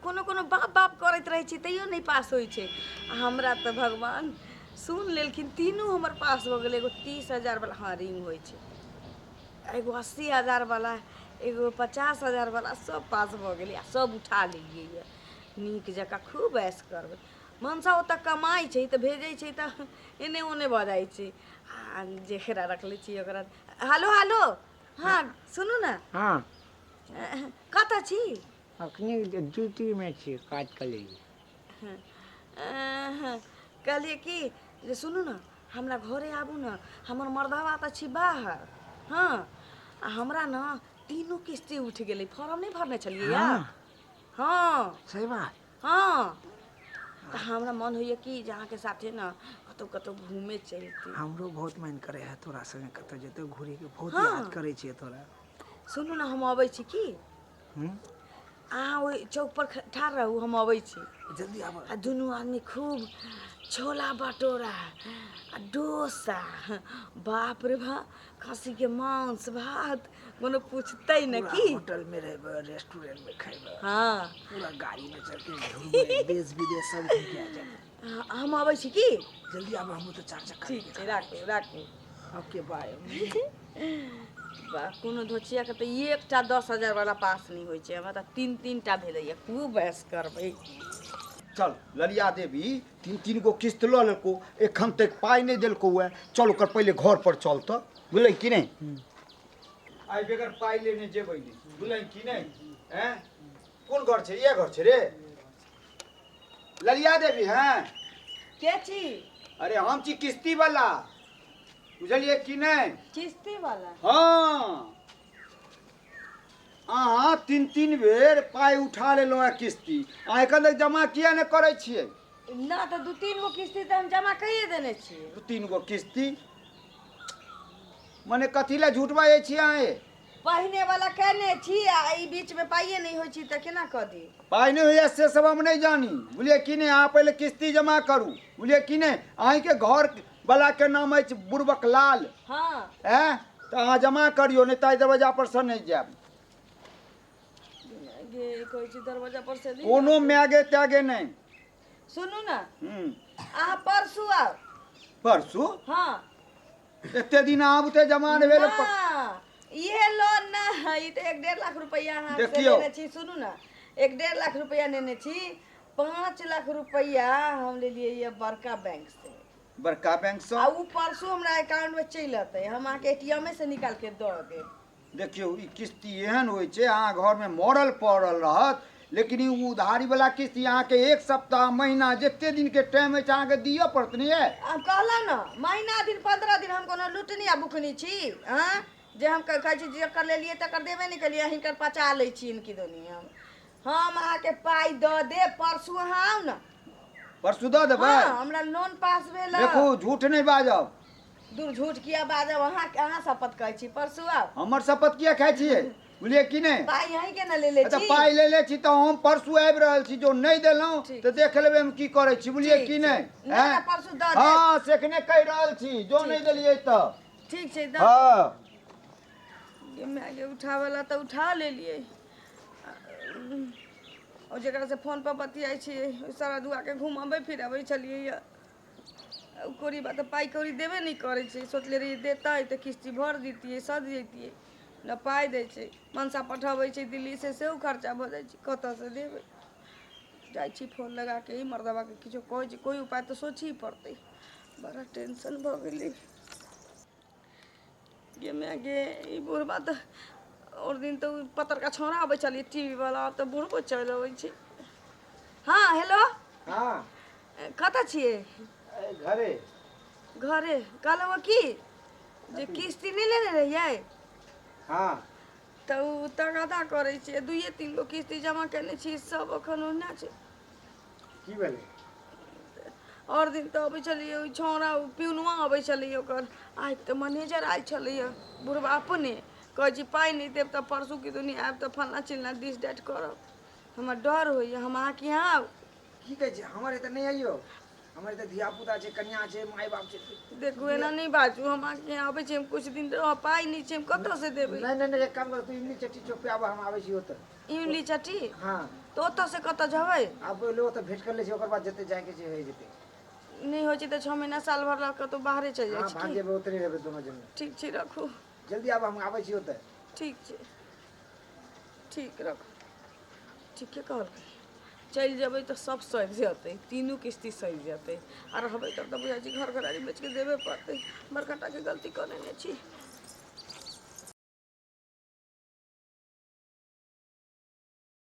कोनो कोनो बाप बाप करैत रहै छी तैयो नहीं पास होइ छै। हमरा तो भगवान सुन लेलखिन, तीनों हमर पास हो गेलै। एगो 30,000 वाला हाँ रिंग होइ छै, एगो 80,000 वाला, एगो 50,000 वाला, सब पास भ गेलै आ सब उठा लेलियै ये। नीक जकाँ खूब ऐश करबै। मनसा ओतऽ कमाइ छै तऽ भेजै छै तऽ एने ओने भऽ जाइ छै। आ जेकरा रखले छी ओकरा हेलो हेलो हाँ सुनू ना। हाँ कतऽ छी? अखनी ड्यूटी में छी, काज कर लीजिए। कहलिए कि जे सुनू ना, हमरा घरे आबू ना, हमर मर्दवा तऽ छी बाहर। हाँ आ हमरा ना तीनों किस्ती उठ गेलै, फॉर्म नहीं भरने छलियै या। हाँ हाँ सही बात। हाँ तऽ हमरा मन होइए कि जे अहाँके साथे ना कतौ कतौ घूमे चलती। हमरो बहुत मन करे है तोरा संगे कतौ जेतौ घूरे के, बहुत याद हाँ करे छियै तोरा। सुनू ना, हम अबै छी की? हम्म अहाँ ओहि चौक पर ठाढ़ रहू, हम अबै छी। जल्दी आब। आ दुनू आदमी खूब छोला भटूरा आ डोसा, बाप रे बाप, खस्सी के मांस भात, कोनो पूछतै न पूरा की। होटल में रहबै, रेस्टोरेंट में खेबै, हाँ पूरा गाड़ी में चढ़ के घूमबै, देश विदेश सब घूम के आ जाएब। हम अबै छी की? जल्दी आब, हम तो 4 चक्का ठीक लेके छै, खड़ा राखू छी। राखू। ओके बाय। बा कोनो धोचिया के तऽ एकटा 10,000 वाला पास नहीं होइ छै, हमरा तऽ 3-3टा भेलैया। खूब ऐश करबै। चल ललिया देवी 3-3 गो किस्त लऽ लेलको, एखन तक पाइ नहीं देलको है। चल ओकर पहले घर पर चल तो, बुझल कि नहीं? आई बेगर पाइ लेने जेबै नहीं, बुझल कि नहीं? हैं कौन घर छे? ये घर छे रे ललिया देवी। हैं के छी? अरे हम छी किस्ती वाला, बुझलिए कि नहीं? किस्ती वाला? हाँ अहाँ 3-3 बेर पाइ उठा लेलहुँ है किस्ती, अहाँ एखन तक जमा किया नहीं करै छियै? ना तऽ 2-3 गो किस्ती तऽ हम जमा कइए देने छियै। 2-3 गो किस्ती मने कथी लए झूठ बाजै छियै अहाँ? पहिने वाला कहने छी आ ई बीच में पाइए नहीं होइ छी तऽ केना कऽ दी? पाइ नहीं होइए से सब हम नहीं जानी, बुझलिए कि नहीं? अहाँ पहले किस्ती जमा करू, बुझलिए कि नहीं? अहींके घर वाला के नाम है बुड़बक लाल। हाँ हैं तो अहाँ जमा करियो, नहीं तो दरवाजा पर से नहीं जाएब। गे कहै छी दरवाजा पर से नहीं कोनो जाते। मैगे त्यागे नहीं। सुनू ना, अहाँ परसू आउ। परसू? हाँ एते दिन आबते जमा नहीं भेल। ना ये लोन ना, ई तऽ 1.5 लाख रुपया अहाँ से देखियौ। लेने छी। सुनू ना, 1.5 लाख रुपया लेने छी, 5 लाख रुपया हम लेलिए ये बड़का बैंक से। बड़का बैंक से? आ उ परसू हमरा अकाउंट में चलि अतै, हम अहाँके एटीएम से निकाल के दऽ देब। देखियो ई किस्ती एहन होइ छै, अहाँ घर में मरल पड़ल रहत, लेकिन ई उधारी वाला किस्ती अहाँ के 1 सप्ताह महीना जते दिन के टाइम है अहाँ के दियो पड़त नहीं है। हम कहलहुँ ना, महीना दिन 15 दिन हम कोनो लुटनी आ बुकनी छी? हाँ जे हम कहै छी जेकर लेलिए तकर देबे नहीं केलिए, हिनकर पचा लै छी इनकी दोनी हम अहाँके पाइ दऽ देब। परसू अहाँ आउ ना। परसू दऽ देबै? हाँ हमरा लोन पास भेल। देखू झूठ नहीं बाजब। दूर झूठ किया बाजब? अहाँ शपथ कहै छी, परसू आउ। हमर शपथ किया खाइ छियै, बुझलिए कि नहीं? पाइ अहीं के ना लेले अच्छा छी। पाइ ले ले छी तो हम परसू आबि रहल छी, जो नहीं देलहुँ ठीक। तो देख लेबै हम की करै छी, बुझलिए ठीक कि छै। नहीं? ना, ना, परसू दऽ देब। हाँ सेखने कहि रहल छी, जो नहीं देलिए तो। ठीक छै दऽ। हाँ ये मैगे उठावला तऽ उठा लेलिए, और जकरा से फोन पर बतियाई छियै सारा दुआ के घुमाबै फिराबै छलिए। कोरी बात तऽ पाइ कौड़ी देबे नहीं करै छै। सोचले रहिए देतै तऽ किस्ती भर दितियै, सध जैतियै, न पाइ दै छै। मनसा पठबै छै दिल्ली से, सेहो खर्चा भऽ जाइ छै, कतऽ से देबै? जाइ छी फोन लगा के ई मर्दवा के किछो कहै छी, कोई उपाय तऽ सोची पड़तै। बड़ा टेंशन भऽ गेलै। गे मैगे ई बुढ़बा तऽ और दिन तो पतरका छौड़ा आबै छलिए टीवी वाला, अब तऽ बुढ़बो चलि अबै छै। हाँ हेलो हाँ कतऽ छियै? घरे। घरे कहलहुँ कि जे किस्ती नहीं लेने रहियै हाँ तऽ उ तगादा करै छियै। 2-3 गो किस्ती जमा केने छी, सब एखन ओहिना छै। की भेलै? और दिन तऽ अबै छलिए ओइ छौड़ा पिउनवा अबै छलिए ओकर, आइ तऽ मैनेजर आयल छलैए बुढ़बा अपने। कहै छी पाइ नहीं देब तऽ परसू की दुनी आयब तऽ फल्लाँ चिल्लाँ दिस दैट करब। हमरा डर होइए, हम अहाँके यहाँ आउ? की कहै छै? हमर एतऽ नहीं आइयो, हमर एतऽ धिया पुता छै, कन्या छै, माय बाप छै। देखू एना नहीं बाजू, हम अहाँके यहाँ आबै छी, हम कुछ दिन रह, पाइ नहीं छै, हम कतऽ से देबै? नहीं नहीं नहीं, एक काम कर, तू इमली चट्टी चौक पे आबा, हम आबै छी ओतऽ। इमली चट्टी? हाँ तो ओतऽ से कतऽ जेबै? आब पहिले ओतऽ भेंट कर लै छी, ओकर बाद जते जायके छै होइ जेतै। नहीं हो तो 6 महीना साल भर लग तो बाहरे चल हाँ जाए भाग जेबै, उतरे रहबै दोनों जने। ठीक छै रखू। जल्दी आब, हम आबै छी ओतऽ। ठीक छै, ठीक रखू। ठीके कहलकै, चल जेबै तो सब सहि जेतै, तीनों किस्ती सहि जेतै। आ रहबै तब तऽ बुझाइ छै घर घरारी बेच के देबे पड़तै। बड़का टाके गलती करेने छी।